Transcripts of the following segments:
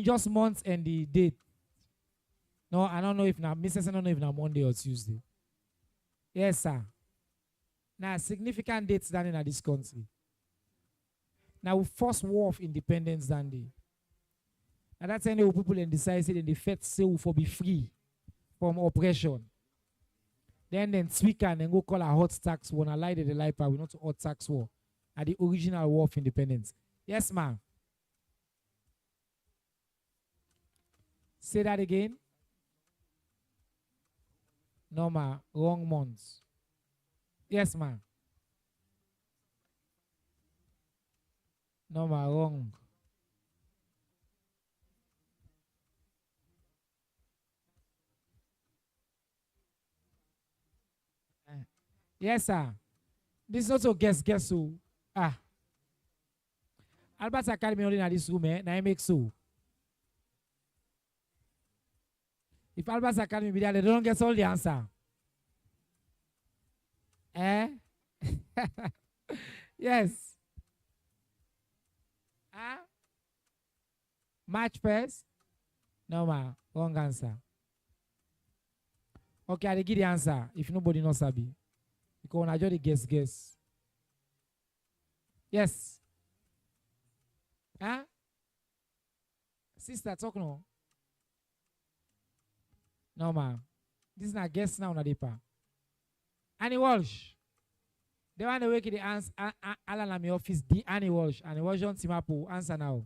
just months and the date. No, I don't know if now, Mrs. I don't know if now Monday or Tuesday. Yes, sir. Now, significant dates done in this country. Now, first war of independence done day. And that's any people and decided in the first say for be free from oppression. Then speak and then go call a hot tax war. And lie the life we not hot tax war. At the original war of independence. Yes, ma'am. Say that again. No, ma. Wrong months. Yes, ma'am. No, ma. Wrong. Yes, sir. This is also guess who. Ah. Albert Academy only in this room, eh? Now I make so. If Albert Academy be there, they don't get all the answer. Eh? Yes. Ah? March first? No, ma. Wrong answer. Okay, I give the answer if nobody knows Sabi. Because when I just guess. Yes. Huh? Sister, talk no. No, ma. This is not guess now, Nadipa. Annie Walsh. They want to wake the answer. Alan at my office, the Annie Walsh. Annie Walsh on Timapo. Answer now.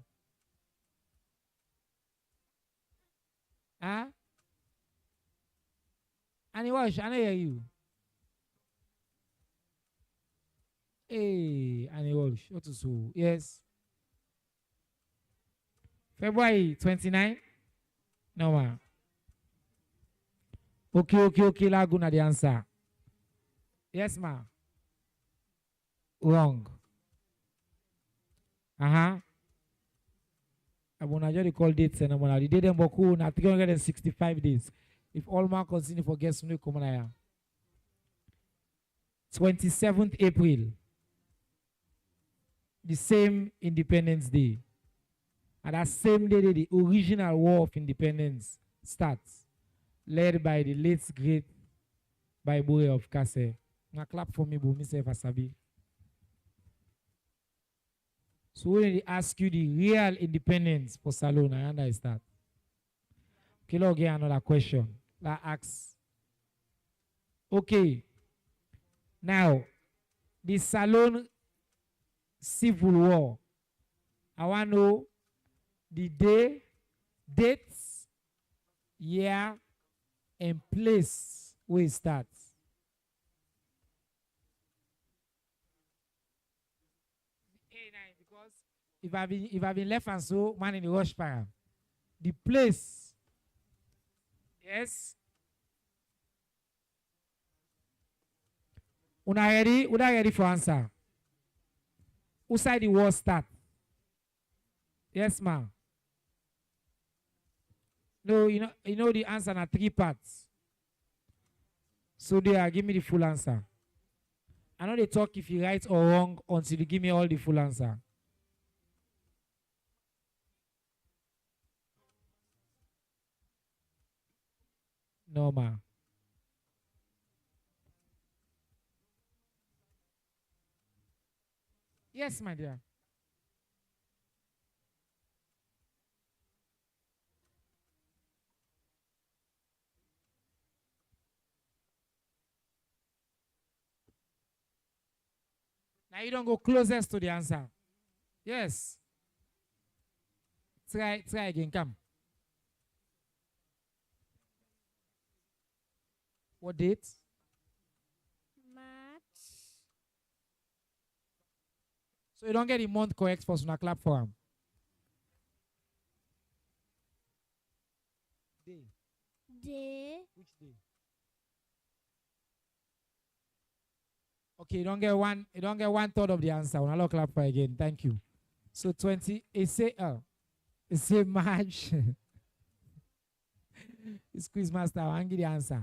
Huh? Annie Walsh, I know hear you. Hey, Annie Walsh. What to so? Yes. February 29? No, ma. Okay. Laguna the answer. Yes, ma. Wrong. Uh-huh. I'm gonna just call dates and I'm gonna date them boku na 365 days. If all man continue for guess no come on 27th April. The same Independence Day. And that same day, the original War of Independence starts, led by the late great Bible of Kase. Now clap for me, but myself Asabi. So when they ask you the real independence for Salone, I understand. Okay, let's get another question. Let's ask. Okay. Now, the Salone Civil War. I want to know the day, dates, year, and place where it starts. Because if I've been left and so man in the rush para. The place. Yes. Una ready for answer? Who side the war start? Yes, ma'am. No, you know the answer are three parts. So there, give me the full answer. I know they talk if you right or wrong until you give me all the full answer. No, ma. Yes, my dear. Now you don't go closest to the answer. Yes. Try again. Come. What date? March. So you don't get the month correct for una clap for him. Day. Day. Which day? Okay, you don't get one third of the answer. Una lo clap for again. Thank you. So 20, it say March. It's quiz master. I'll give the answer.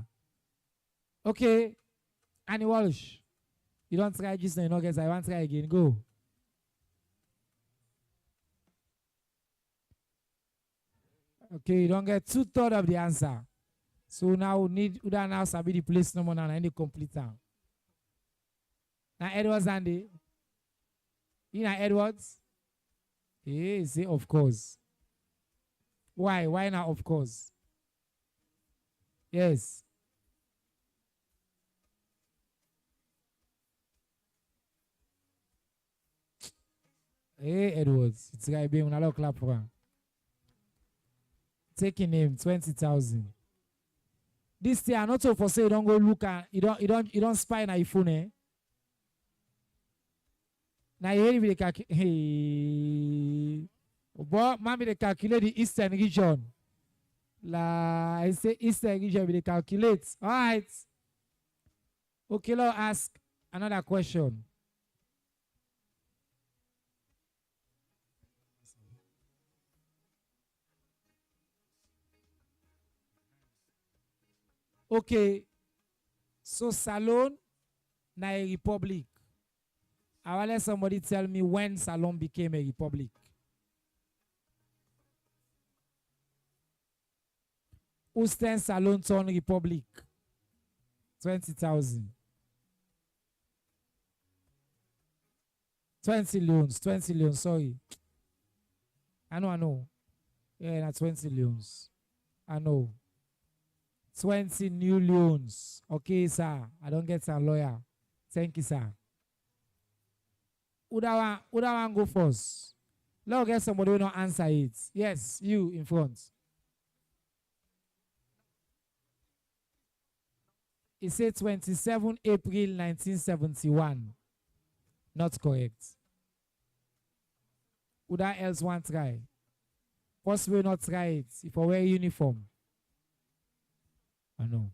Okay. Annie Walsh. You don't try just now, you know, guys. I want to try again. Go. Okay, you don't get 2/3 of the answer. So now we need Uda now sabi the place number now and the complete time. Now Edwards and the you know Edwards? Yeah, say of course. Why? Why not of course? Yes. Hey Edwards. It's gonna be on a clap for him. Taking him 20,000. This thing, not so for say you don't go look and you don't spy on your phone, eh? Now you hear me calculate. Hey, but mommy they calculate the eastern region. La, I say eastern region they calculate. All right. Okay, let's ask another question. Okay, so Salone na a republic. I want let somebody tell me when Salone became a republic. Houston Salone turn republic. 20,000. 20 loans. 20 loans. Sorry. I know. Yeah, na 20 loans. I know. 20 new loans. Okay, sir. I don't get a lawyer. Thank you, sir. Who that one go first? Let's get somebody who don't answer it. Yes, you in front. It said 27 April 1971. Not correct. Who that else want try? First will not try it. If I wear uniform. I know.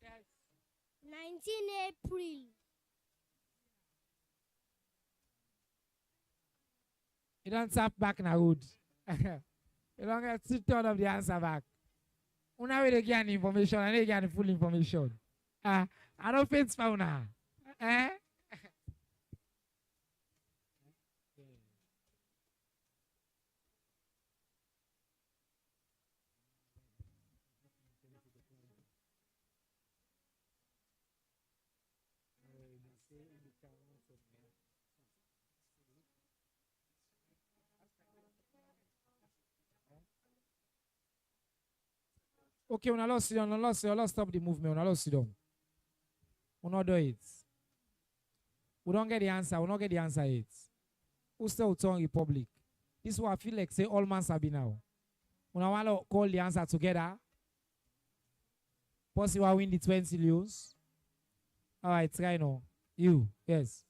Yes. 19 April. You don't tap back na road. You don't get 2/3 of the answer back. Una way they get the information and they get the full information. I don't fit for una. Eh? Okay, when I lost sit down, let's stop the movement. When I lost sit down. We not do it. We don't get the answer. We not get the answer yet. Who still turn republic? This is what I feel like say all man sabi now. When I want to call the answer together, possible win the 20 leos. All right, try now. You, yes.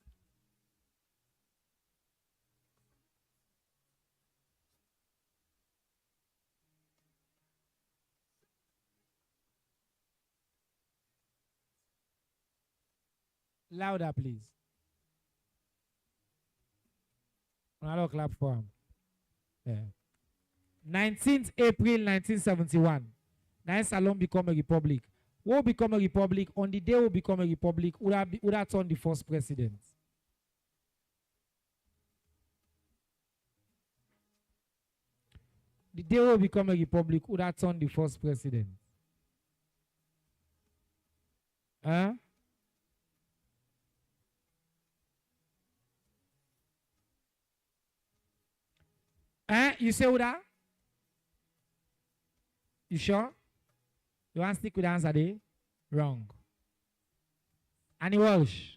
Louder, please. When I don't clap for him. Yeah. 19th April 1971. Now Salone become a republic. Who will become a republic? On the day we become a republic, would have turned the first president? The day we become a republic, would have turned the first president? Huh? You say who that? You sure? You want to stick with the answer there? Wrong. Annie Walsh?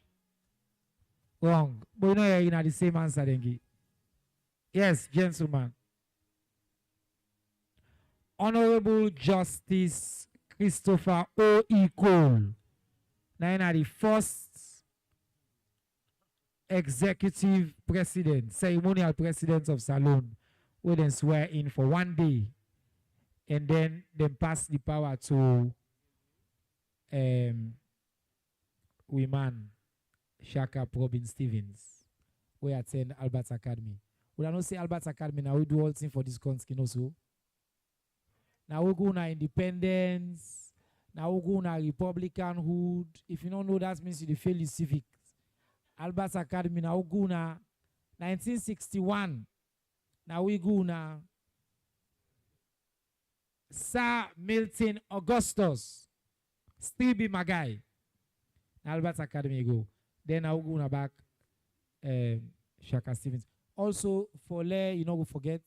Wrong. But you know you're in the same answer then. Yes, gentlemen. Honorable Justice Christopher O. E. Cole. Now the first executive president, ceremonial president of Salone, who then swear in for 1 day and then pass the power to woman Shaka Probin Stevens, we attend Albert Academy. We don't say Albert Academy now we do all things for this country also. Now we go na independence, Now we go na Republican hood. If you don't know, that means you fail the Civic. Albert Academy now we go na 1961. Now we go na Sir Milton Augustus. Still be my guy. Albert Academy go. Then I will go back Shaka Stevens. Also, for Le, you know, we forget.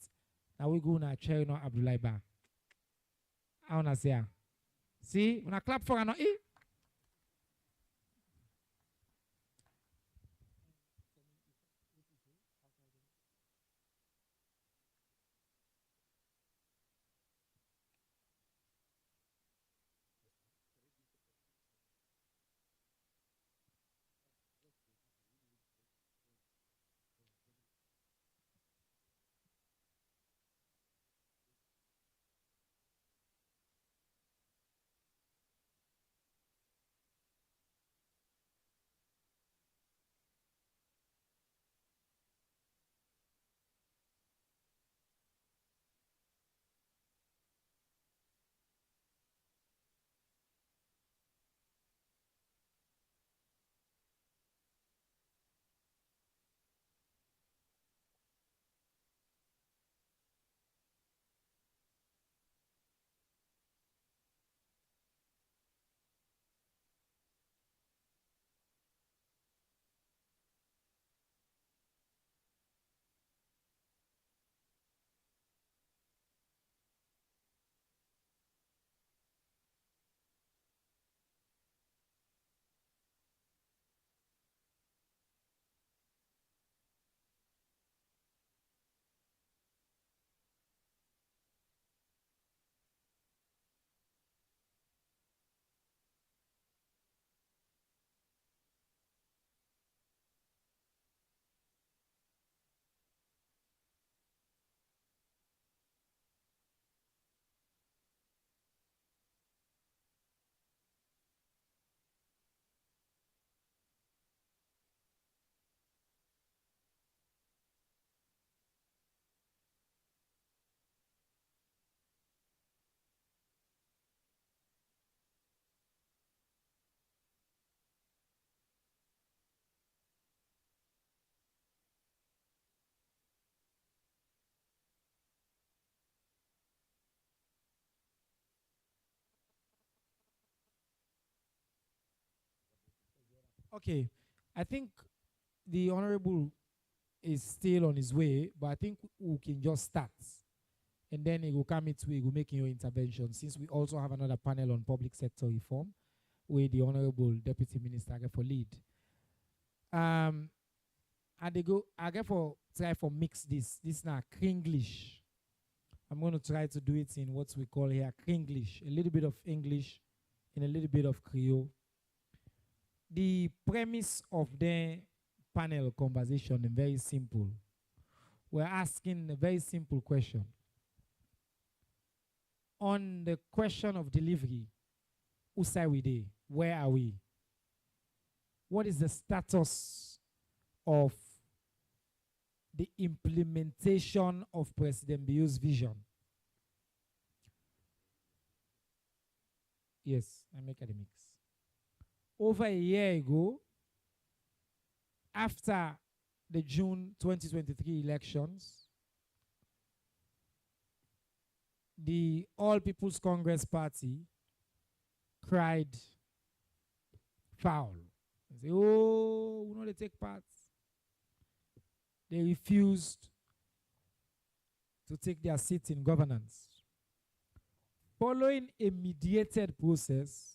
Now we go na Cherno Abdullah Ba. I wanna say, see, when I clap for an okay. I think the honorable is still on his way, but I think we can just start. And then he will come its way, he will make your intervention. Since we also have another panel on public sector reform, where the honorable deputy minister get for lead. And they go, I get for try for mix this. This now Kringlish. I'm going to try to do it in what we call here Kringlish. A little bit of English and a little bit of Creole. The premise of the panel conversation is very simple. We're asking a very simple question. On the question of delivery, who side we dey? Where are we? What is the status of the implementation of President Bio's vision? Yes, I'm academics. Over a year ago, after the June 2023 elections, the All People's Congress Party cried foul. They say, oh, we know they take part. They refused to take their seat in governance. Following a mediated process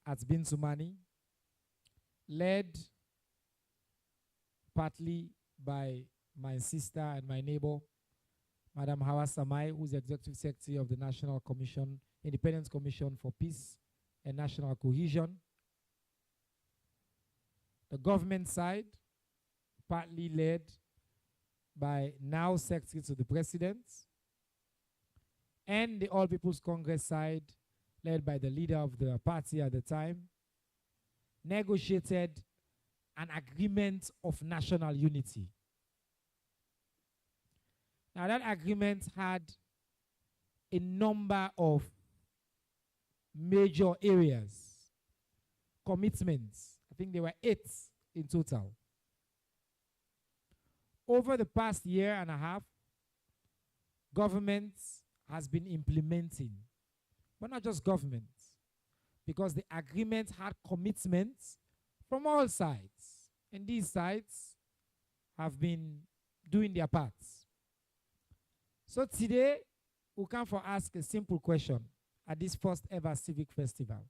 at Binsumani, led partly by my sister and my neighbor, Madam Hawa Samai, who's the Executive Secretary of the National Commission, Independent Commission for Peace and National Cohesion. The government side, partly led by now Secretary to the President, and the All People's Congress side, led by the leader of the party at the time, negotiated an agreement of national unity. Now that agreement had a number of major areas, commitments. I think there were 8 in total. Over the past year and a half, government has been implementing, but not just government, because the agreement had commitments from all sides, and these sides have been doing their parts. So today, we come for ask a simple question at this first ever Civic Festival.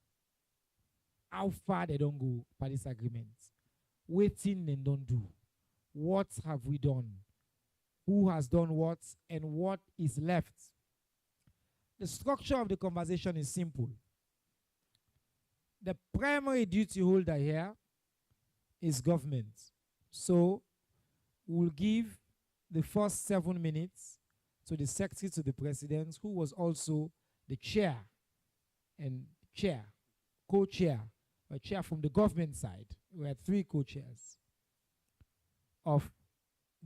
How far they don't go by this agreement? Waiting and don't do. What have we done? Who has done what? And what is left? The structure of the conversation is simple. The primary duty holder here is government. So we'll give the first 7 minutes to the secretary to the president, who was also the chair and chair, co-chair, a chair from the government side. We had 3 co-chairs of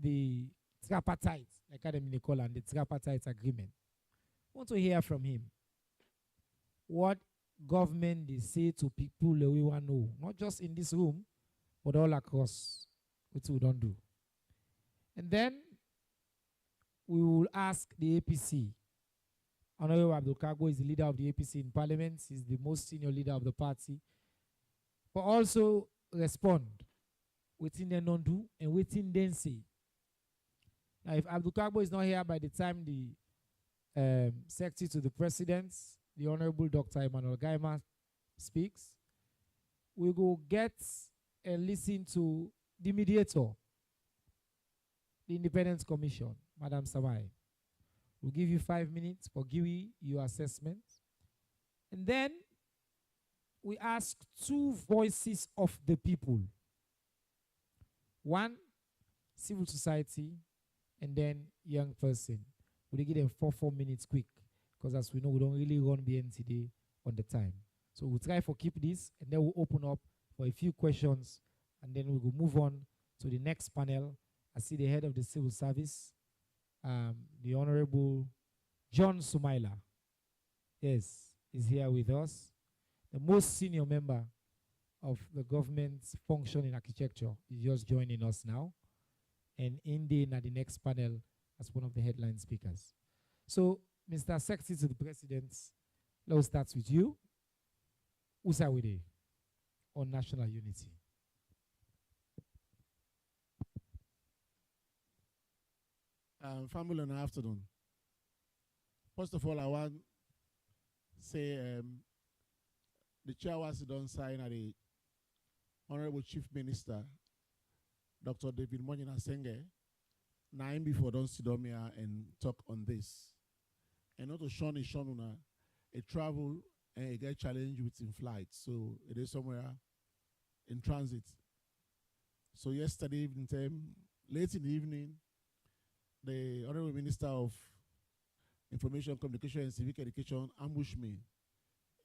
the tripartite, like Academy call and the tripartite agreement. I want to hear from him what government they say to people that we want to know, not just in this room, but all across, which we don't do. And then we will ask the APC. Honorable Abdul Kagbo is the leader of the APC in Parliament. He's the most senior leader of the party. But also respond within the non-do and within then say. Now, if Abdul Kagbo is not here by the time the secretary to the president, the Honorable Dr. Emmanuel Gaima speaks, we go get and listen to the mediator, the Independent Commission, Madam Samai. We'll give you 5 minutes for giving your assessment. And then we ask 2 voices of the people. One, civil society, and then young person. We'll give them 4 minutes quick, because as we know, we don't really run BN today on the time. So we'll try for keep this, and then we'll open up for a few questions, and then we will move on to the next panel. I see the head of the civil service, the Honorable John Sumaila. Yes, is here with us. The most senior member of the government's function in architecture is just joining us now. And Indy at the next panel as one of the headline speakers. So, Mr. Secretary to the President, let's start with you. Usawide on national unity. Family in the afternoon. First of all, I want to say the chairperson don't sign at the Honorable Chief Minister, Dr. David Monyina Senge, 9 before don't sit down here and talk on this. And not to Sean is Sean a travel and a get challenge with in flight. So it is somewhere in transit. So yesterday evening time, late in the evening, the Honorable Minister of Information, Communication, and Civic Education ambushed me.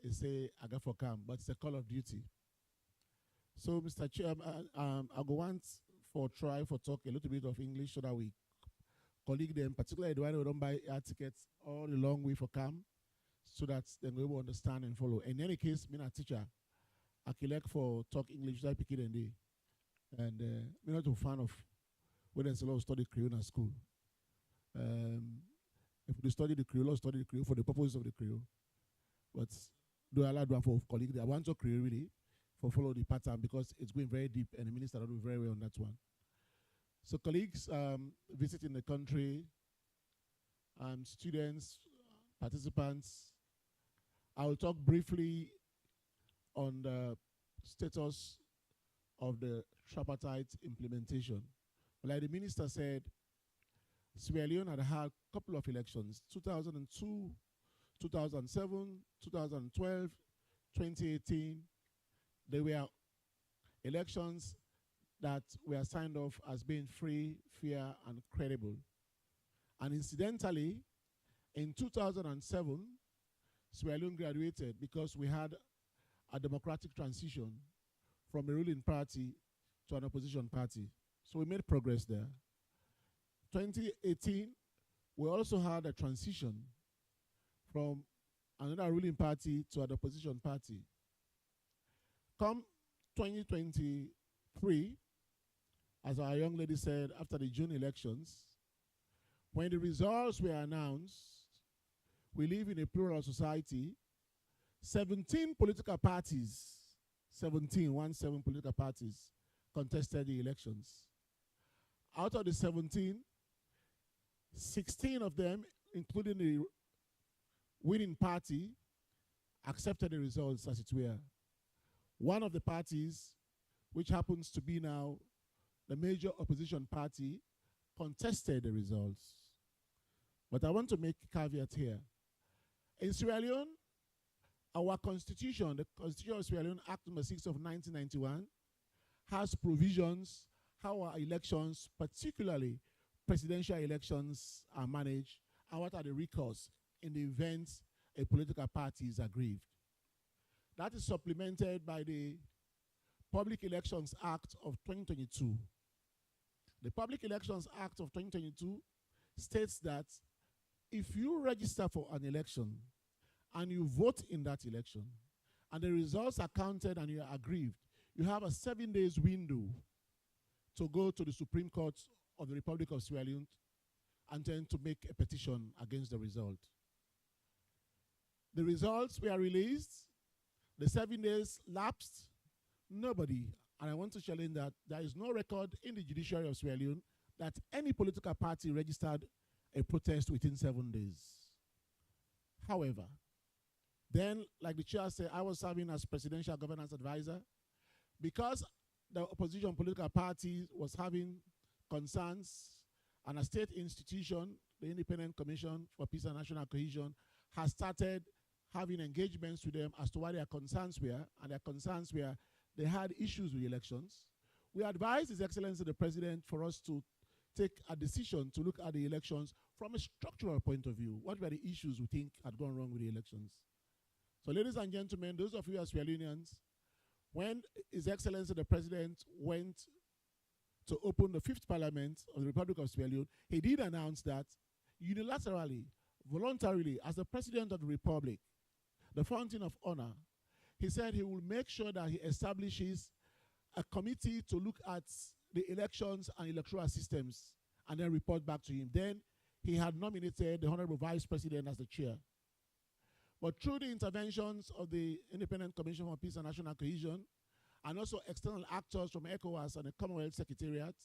He say, I got for camp, but it's a call of duty. So, Mr. Chair, I go want for try for talk a little bit of English so that we colleague them, particularly the one who don't buy air tickets all the long way for camp, so that then we will understand and follow. In any case, me a teacher, I collect for talk English that pick it and day. And me not a fan of when there's a lot of study Creole in school. If we study the Creole for the purpose of the Creole. But do I allow one for colleague? I want to Creole really for follow the pattern because it's going very deep and the minister will do very well on that one. So colleagues visiting the country, students, participants, I will talk briefly on the status of the tripartite implementation. Like the minister said, Sierra Leone had a couple of elections, 2002, 2007, 2012, 2018. They were elections that were signed off as being free, fair, and credible. And incidentally, in 2007, Sierra Leone graduated because we had a democratic transition from a ruling party to an opposition party. So we made progress there. 2018, we also had a transition from another ruling party to an opposition party. Come 2023, as our young lady said, after the June elections, when the results were announced, we live in a plural society. 17 political parties, 17 political parties contested the elections. Out of the 17, 16 of them, including the winning party, accepted the results as it were. One of the parties, which happens to be now the major opposition party, contested the results. But I want to make a caveat here. In Sierra Leone, our constitution, the Constitution of Sierra Leone Act number 6 of 1991, has provisions how our elections, particularly presidential elections, are managed and what are the recourse in the event a political party is aggrieved. That is supplemented by the Public Elections Act of 2022. The Public Elections Act of 2022 states that if you register for an election and you vote in that election and the results are counted and you are aggrieved, you have a 7 days window to go to the Supreme Court of the Republic of Sierra Leone and then to make a petition against the result. The results were released, the 7 days lapsed, nobody, and I want to challenge that, there is no record in the judiciary of Sierra Leone that any political party registered a protest within 7 days. However, then, like the chair said, I was serving as presidential governance advisor. Because the opposition political party was having concerns, and a state institution, the Independent Commission for Peace and National Cohesion, has started having engagements with them as to what their concerns were, and their concerns were they had issues with elections. We advised His Excellency the President for us to take a decision to look at the elections from a structural point of view. What were the issues we think had gone wrong with the elections? So, ladies and gentlemen, those of you as Sierra Leoneans, when His Excellency the President went to open the 5th Parliament of the Republic of Sierra Leone, he did announce that unilaterally, voluntarily, as the President of the Republic, the fountain of honor, he said he will make sure that he establishes a committee to look at the elections and electoral systems and then report back to him. Then he had nominated the Honorable Vice President as the chair. But through the interventions of the Independent Commission for Peace and National Cohesion, and also external actors from ECOWAS and the Commonwealth Secretariat,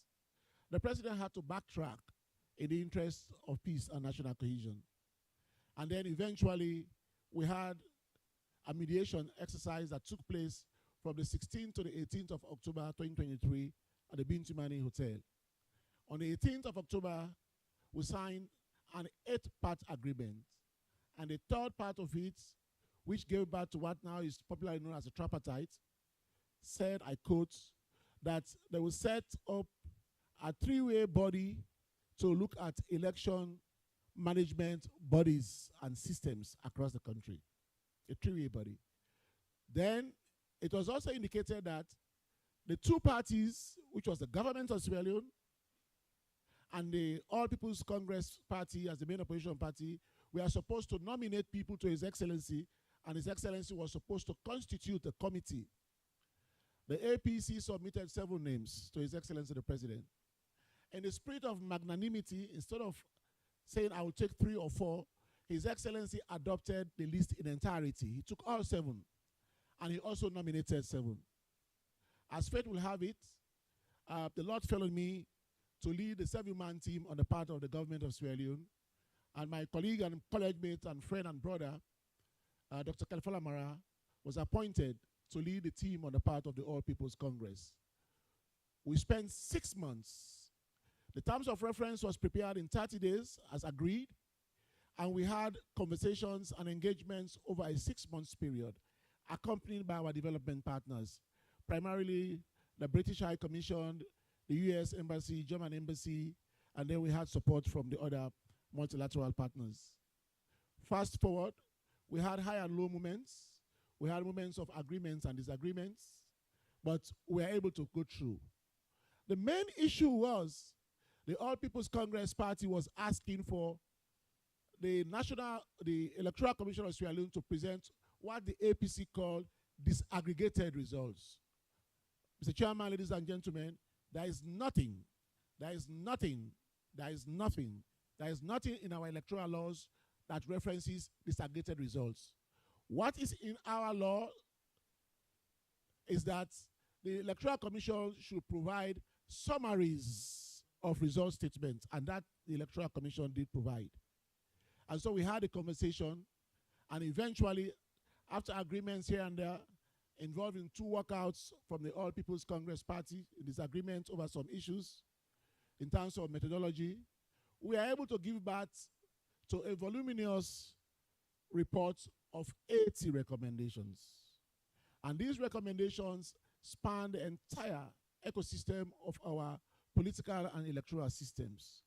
the President had to backtrack in the interest of peace and national cohesion. And then eventually, we had a mediation exercise that took place from the 16th to the 18th of October 2023 at the Bintimani Hotel. On the 18th of October, we signed an 8-part agreement. And the third part of it, which gave birth to what now is popularly known as a tripartite, said, I quote, that they will set up a 3-way body to look at election management bodies and systems across the country. A 3-way body. Then it was also indicated that the two parties, which was the government of Sierra Leone and the All People's Congress Party as the main opposition party, we are supposed to nominate people to His Excellency, and His Excellency was supposed to constitute a committee. The APC submitted 7 names to His Excellency the President. In the spirit of magnanimity, instead of saying I will take 3 or 4, His Excellency adopted the list in entirety. He took all 7, and he also nominated 7. As fate will have it, the Lord fell on me to lead the 7-man team on the part of the government of Sierra Leone. And my colleague and college mate and friend and brother, Dr. Kalifala Mara, was appointed to lead the team on the part of the All People's Congress. We spent 6 months. The terms of reference was prepared in 30 days as agreed, and we had conversations and engagements over a 6-month period, accompanied by our development partners, primarily the British High Commission, the US Embassy, German Embassy, and then we had support from the other multilateral partners. Fast forward, we had high and low moments. We had moments of agreements and disagreements, but we were able to go through. The main issue was the All People's Congress Party was asking for the Electoral Commission of Sierra Leone to present what the APC called disaggregated results. Mr. Chairman, ladies and gentlemen, there is nothing in our electoral laws that references disaggregated results. What is in our law is that the Electoral Commission should provide summaries of result statements, and that the Electoral Commission did provide. And so we had a conversation, and eventually, after agreements here and there, involving 2 walkouts from the All People's Congress Party, disagreement over some issues in terms of methodology, we are able to give birth to a voluminous report of 80 recommendations. And these recommendations span the entire ecosystem of our political and electoral systems,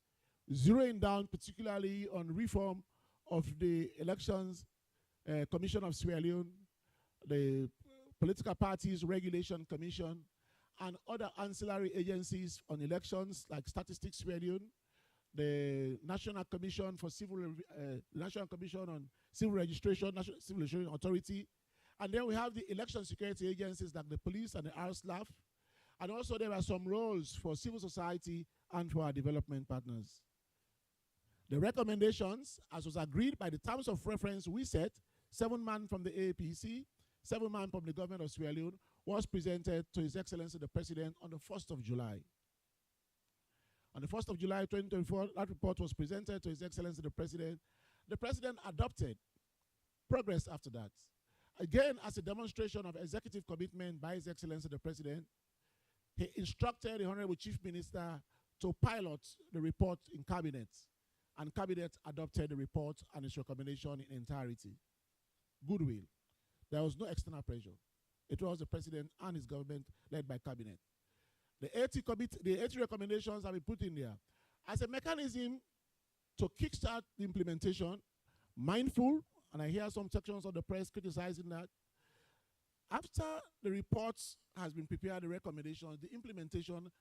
zeroing down particularly on reform of the Elections Commission of Sierra Leone, the Political Parties Regulation Commission, and other ancillary agencies on elections like Statistics Sierra Leone, the National Commission for National Commission on Civil Registration, National Civil Registration Authority, and then we have the election security agencies like the police and the RSLAF, and also there are some roles for civil society and for our development partners. The recommendations, as was agreed by the terms of reference we set, 7 men from the APC, 7 men from the government of Sierra Leone, was presented to His Excellency the President on the 1st of July. On the 1st of July 2024, that report was presented to His Excellency the President. The President adopted progress after that. Again, as a demonstration of executive commitment by His Excellency the President, he instructed the Honorable Chief Minister to pilot the report in Cabinet, and Cabinet adopted the report and its recommendation in entirety. Goodwill. There was no external pressure. It was the President and his government led by Cabinet. The 80 recommendations have been put in there as a mechanism to kickstart the implementation, mindful, and I hear some sections of the press criticizing that. After the reports has been prepared, the recommendations, the implementation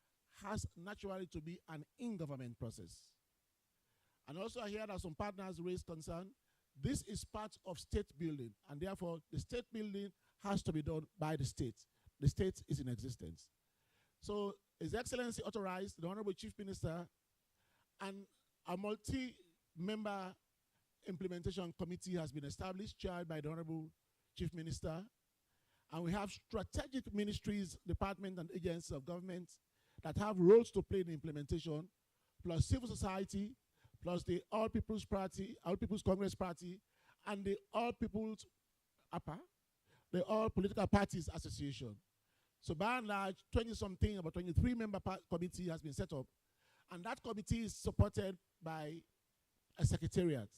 has naturally to be an in-government process. And also I hear that some partners raise concern. This is part of state building, and therefore the state building has to be done by the state. The state is in existence. So His Excellency authorized the Honorable Chief Minister and a multi-member implementation committee has been established, chaired by the Honorable Chief Minister. And we have strategic ministries, departments, and agencies of government that have roles to play in the implementation, plus civil society, plus the All People's Party, All People's Congress Party, and the All People's APA, the All Political Parties Association. So by and large, 20-something, about 23-member committee has been set up, and that committee is supported by a secretariat.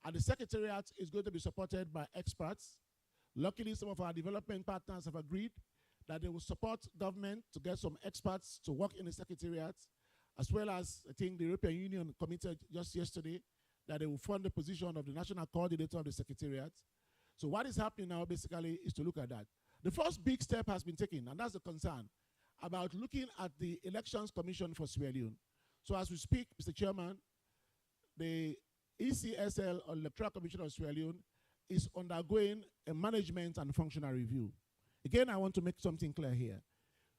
And the secretariat is going to be supported by experts. Luckily, some of our development partners have agreed that they will support government to get some experts to work in the secretariat, as well as, I think, the European Union committed just yesterday that they will fund the position of the national coordinator of the secretariat. So what is happening now, basically, is to look at that. The first big step has been taken, and that's the concern about looking at the Elections Commission for Sierra Leone. So as we speak, Mr. Chairman, the ECSL, or Electoral Commission of Sierra Leone, is undergoing a management and functional review. Again, I want to make something clear here.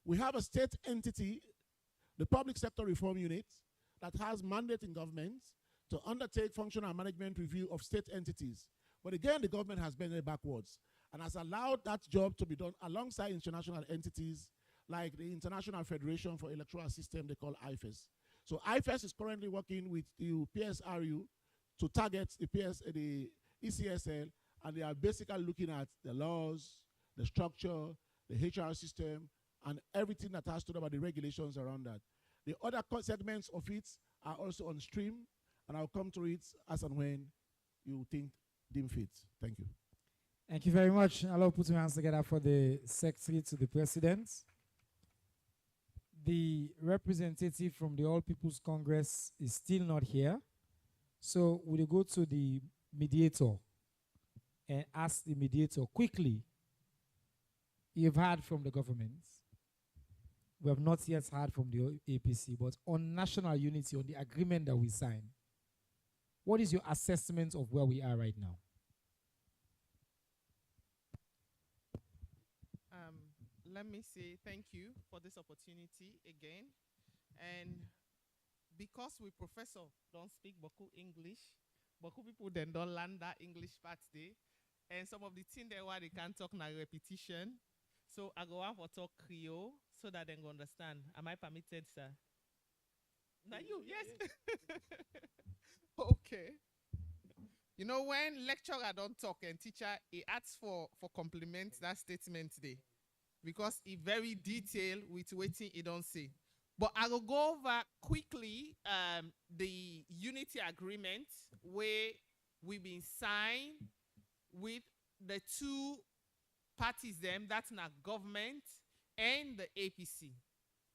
We have a state entity, the Public Sector Reform Unit, that has mandate in government to undertake functional management review of state entities. But again, the government has been backwards and has allowed that job to be done alongside international entities like the International Federation for Electoral System they call IFES. So IFES is currently working with the PSRU to target the ECSL, and they are basically looking at the laws, the structure, the HR system, and everything that has to do about the regulations around that. The other segments of it are also on stream, and I'll come to it as and when you think deem fit. Thank you. Thank you very much. I'll put my hands together for the Secretary to the President. The representative from the All People's Congress is still not here. So we'll go to the mediator and ask the mediator quickly. You've heard from the government. We have not yet heard from the APC, but on national unity, on the agreement that we signed, What is your assessment of where we are right now? Let me say thank you for this opportunity again. And because we professor don't speak Boku English, Boku people then don't learn that English part day. And some of the things there why they can't talk na repetition. So I go on for talk Creole so that they can understand. Am I permitted, sir? Now you, yes. Okay. You know, when lecturer don't talk and teacher, he asks for compliment that statement today. Because he very detailed with waiting he don't say. But I will go over quickly the unity agreement where we've been signed with the two parties them, that's not government and the APC,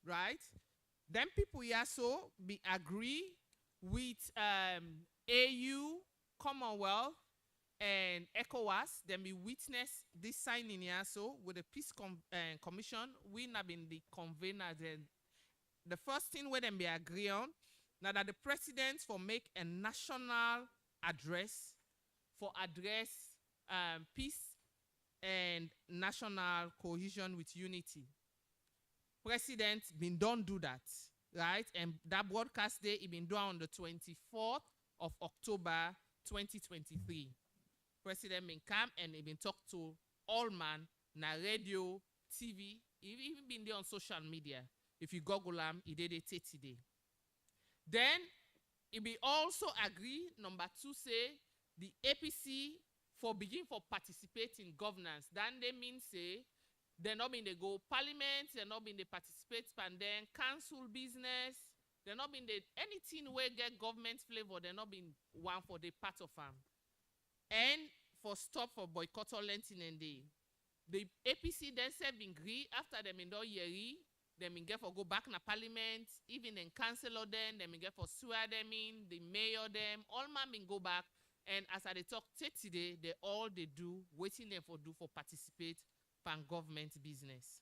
right? Then people here so be agree with AU, Commonwealth, and ECOWAS. Then we witness this signing here so with the Peace Commission. We have been the convener. Then the first thing where them be agree on now that the president for make a national address for address peace and national cohesion with unity. President been don't do that, right? And that broadcast day it been done on the 24th of October 2023. President been come and he been talk to all man na radio, TV, he even been there on social media. If you Google him, he did it today. Then he be also agree number 2 say the APC for begin for participate in governance. Then they mean say they not been they go parliament, they not been they participate and then council business, they not been they anything where get government flavor, they not been one for the part of them. And for stop for boycott or lentin and the APC then said been agree after them in do yeari, them in get for go back na parliament, even in council them in get for swear them in, the mayor them, all man been go back. And as I they talk today, they all they do, waiting them for do for participate pan government business.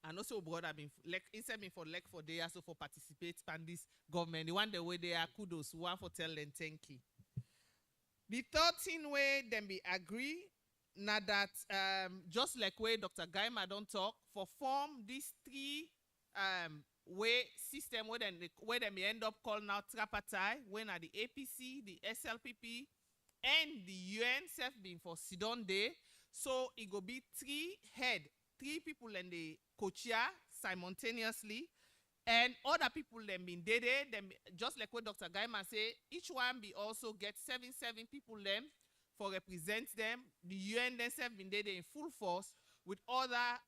And also brother been like instead been for like for they also for participate pan this government. The one the way they are kudos, one for tell them thank you. The third thing way them be agree now that just like way Dr. Gaima don't talk for form these 3 way system where them end up calling out tripartite when are the APC, the SLPP, and the UN self being for Sidon Day. So it go be 3 people and the co-chair simultaneously, and other people them been there, them just like what Dr. Gaima say, each one be also get 7 people them for represent them. The UN themselves been there in full force with other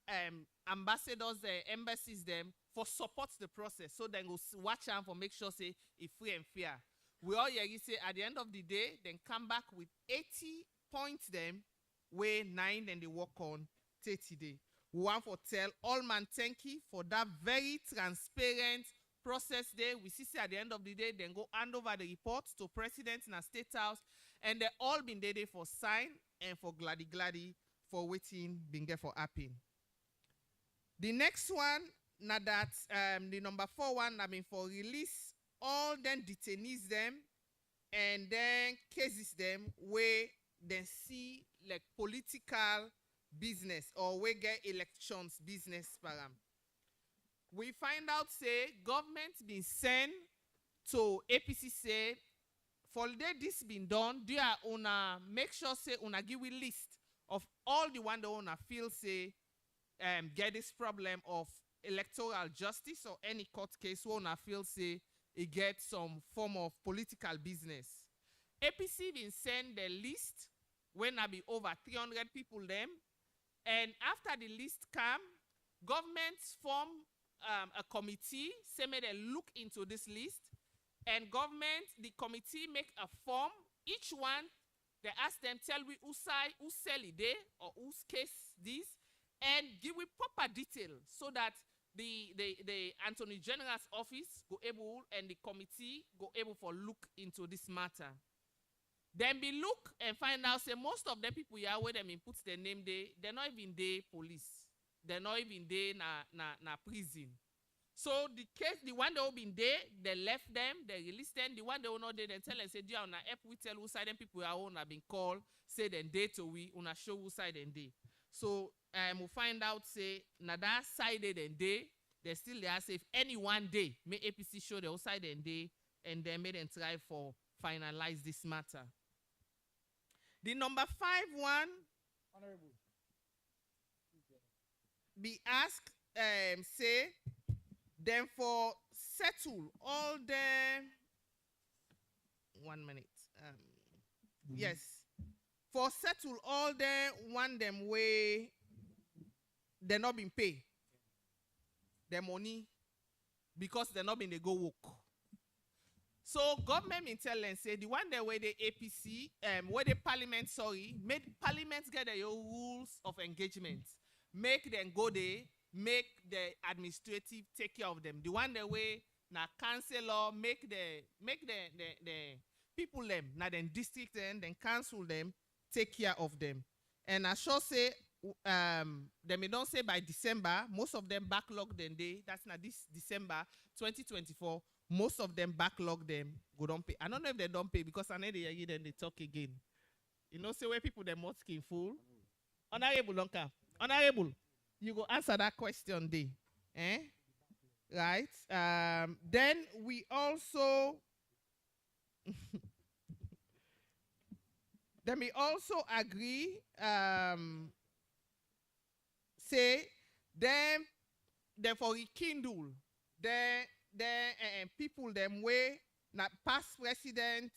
ambassadors, embassies them for support the process. So then go watch out for make sure say it free and fair. We all here say at the end of the day, then come back with 80 points them where 9 then they work on 30 day. We want for tell all man thank you for that very transparent process there. We see at the end of the day, then go hand over the report to president in a state house, and they all been there for sign and for gladdy for waiting being there for happen. The next one, now that the number 4 one, I mean for release all them detainees them and then cases them where they see like political business or we get elections business param. We find out say government been sent to APC say for this been done, do you una make sure say una give a list of all the one that una feel say get this problem of electoral justice or any court case where una feel say it get some form of political business. APC been send the list when I be over 300 people them. And after the list come, government form a committee, say may they look into this list, and government, the committee make a form, each one, they ask them, tell we who sell it there, or whose case this, and give we proper detail, so that the Attorney General's office go able, and the committee go able for look into this matter. Then be look and find out, say most of the people here where them put their name there, they're not even there police. They're not even there na prison. So the case, the one that will be there, they left them, they released them. The one they will not there, they tell and say, dear, on help we tell who side them people are on have been called, say then day to we, on show who side and day. So we'll find out, say, na that side and day, they still there, say if any one day, may APC show the side and day, and they made them try for finalize this matter. The number 5 one, Honorable. be asked, say, then for settle all the 1 minute. Yes. For settle all the one them way they not been paid their money because they not been they go work. So government intelligence say the one that way the APC, where the parliament, made parliament get their rules of engagement. Make them go there, make the administrative take care of them. The one that way na councillor make the people them, na then district then council them, take care of them. And I sure say they may don't say by December, most of them backlog them day. That's not this December 2024. Most of them backlog them, go don't pay. I don't know if they don't pay because I know they hear then they talk again. You know, say where people they more skin full. Honorable Lonka. Honorable, you go answer that question day. Right? Then we also agree say them for rekindle the people them way not past president,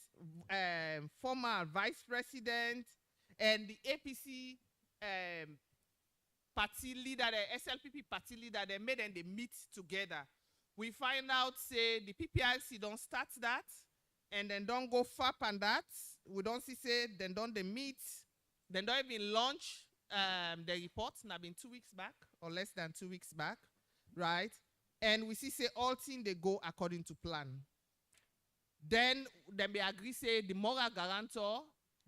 former vice president, and the APC party leader, the SLPP party leader, they made and they meet together. We find out, say, the PPRC don't start that, and then don't go far on that. We don't see, say, then don't they meet, then don't even launch the report, now been 2 weeks back, or less than 2 weeks back, right? And we see, say, all things they go according to plan. Then we agree, say, the moral guarantor,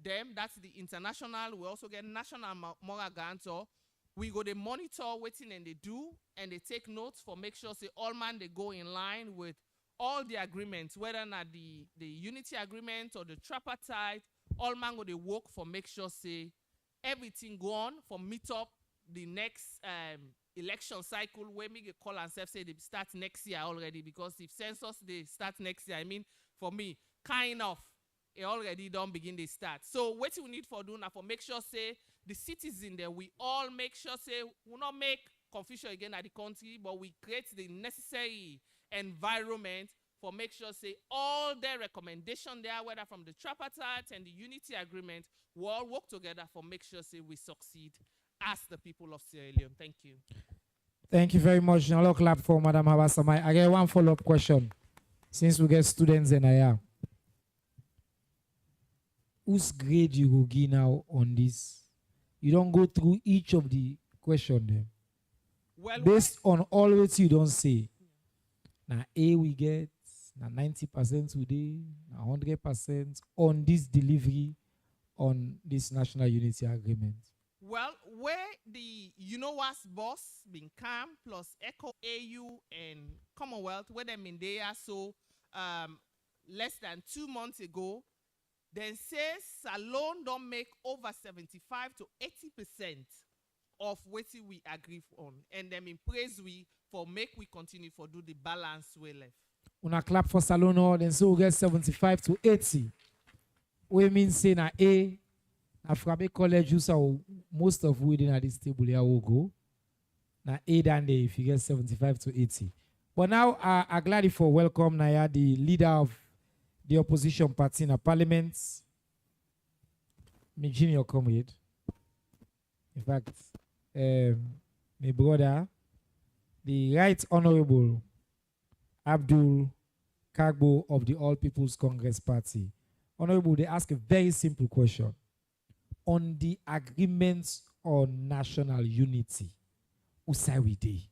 them, that's the international, we also get national moral guarantor. We go they monitor waiting and they do, and they take notes for make sure say all man they go in line with all the agreements, whether not the unity agreement or the tripartite, all man go they work for make sure say everything go on for meet up the next election cycle where me get call and say they start next year already, because if census they start next year, I mean for me kind of it already don't begin they start. So what we need for do now for make sure say the citizen there, we all make sure say we not make confusion again at the country, but we create the necessary environment for make sure say all the recommendation there, whether from the tripartite and the unity agreement, we all work together for make sure say we succeed as the people of Sierra Leone. Thank you. Thank you very much. Now, clap for Madam Habasamai. I get one follow-up question. Since we get students in here, whose grade you go give now on this? You don't go through each of the question there. Well, based on all what you don't say. Now A we get now 90% today, now 100% on this delivery on this national unity agreement. Well, where the UNOWA's boss been CAM plus ECHO AU and Commonwealth, where them in there, so less than 2 months ago, then says Salone don't make over 75 to 80% of what we agree on, and them in praise we for make we continue for do the balance we left. Una clap for Salone, then so we get 75 to 80. We mean say na A. Afrabe college you saw most of within at this table here will go. Now A than day if you get 75 to 80. But now I'm glad for welcome Naya, the leader of the opposition party in the parliament. My junior comrade. In fact, my brother, the Right Honorable Abdul Kagbo of the All People's Congress Party. Honorable, they ask a very simple question. On the agreements on national unity, usai we dey.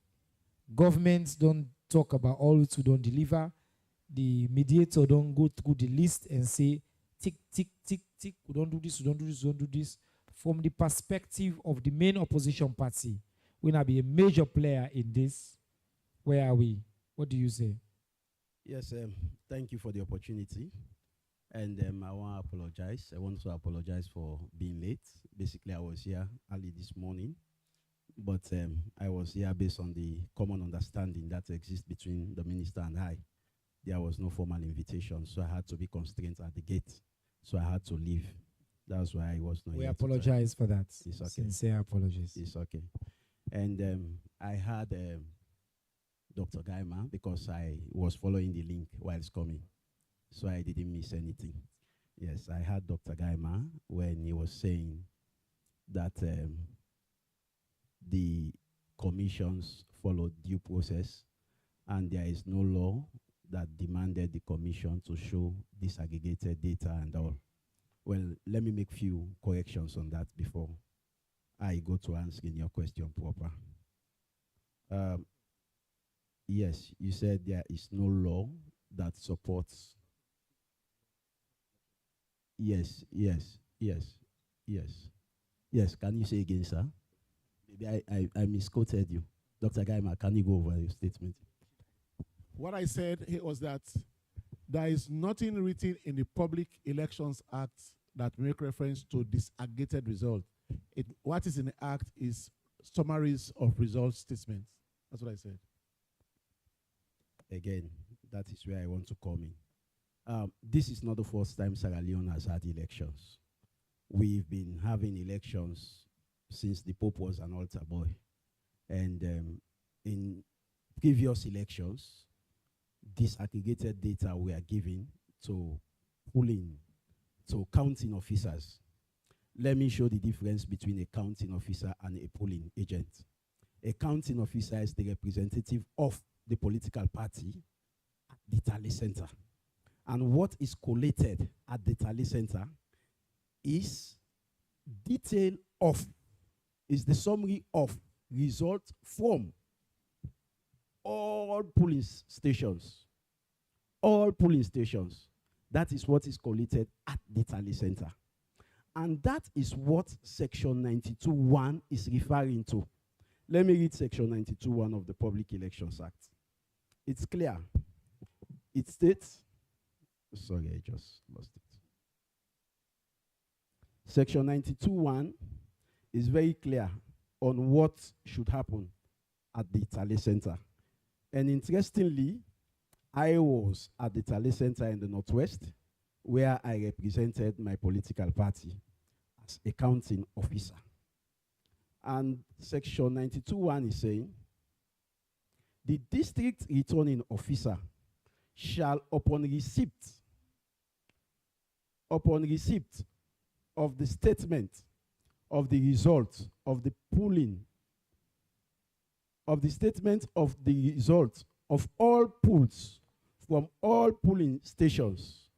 Governments don't talk about all who don't deliver. The mediator don't go through the list and say, tick, tick, tick, tick, we don't do this, we don't do this, we don't do this. From the perspective of the main opposition party, we now be a major player in this. Where are we? What do you say? Yes, thank you for the opportunity. And I want to apologize. I want to apologize for being late. Basically, I was here early this morning, but I was here based on the common understanding that exists between the minister and I. There was no formal invitation, so I had to be constrained at the gate. So I had to leave. That's why I was not We here to apologize for that. It's okay. Sincere apologies. It's okay. And I had Dr. Gaima because I was following the link while it's coming. So I didn't miss anything. Yes, I had Dr. Gaima when he was saying that the commissions followed due process and there is no law that demanded the commission to show disaggregated data and all. Well, let me make few corrections on that before I go to answering your question proper. Yes, you said there is no law that supports. Yes. Can you say again, sir? Maybe I misquoted you. Dr. Gaima, can you go over your statement? What I said here was that there is nothing written in the Public Elections Act that make reference to disaggregated result. What is in the act is summaries of result statements. That's what I said. Again, that is where I want to come in. This is not the first time Sierra Leone has had elections. We've been having elections since the Pope was an altar boy. And in previous elections, disaggregated data were given to counting officers. Let me show the difference between a counting officer and a polling agent. A counting officer is the representative of the political party at the tally center. And what is collated at the tally center is the summary of results from all polling stations. All polling stations. That is what is collated at the tally center. And that is what Section 92(1) is referring to. Let me read Section 92(1) of the Public Elections Act. It's clear. It states, sorry, I just lost it. Section 92(1) is very clear on what should happen at the tally center. And interestingly, I was at the tally center in the Northwest where I represented my political party as a counting officer. And Section 92(1) is saying, the district returning officer shall, upon receipt of the statement of the result of the polling, of the statement of the result of all polls from all polling stations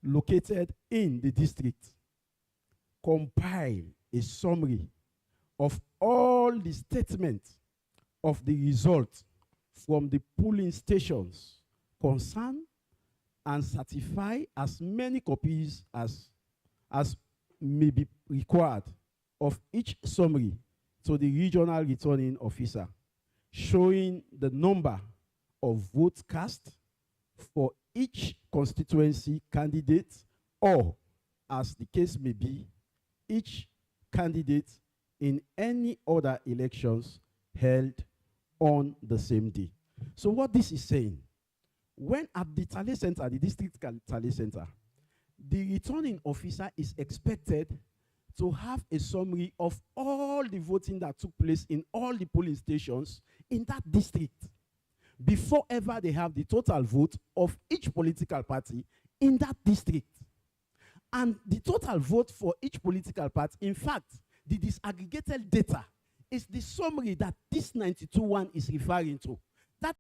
located in the district, compile a summary of all the statements of the result from the polling stations concerned and certify as many copies as may be required of each summary to the regional returning officer, showing the number of votes cast for each constituency candidate, or, as the case may be, each candidate in any other elections held on the same day. So what this is saying, when at the tally center, the district tally center, the returning officer is expected to have a summary of all the voting that took place in all the polling stations in that district before ever they have the total vote of each political party in that district. And the total vote for each political party, in fact, the disaggregated data is the summary that this 92(1) is referring to. That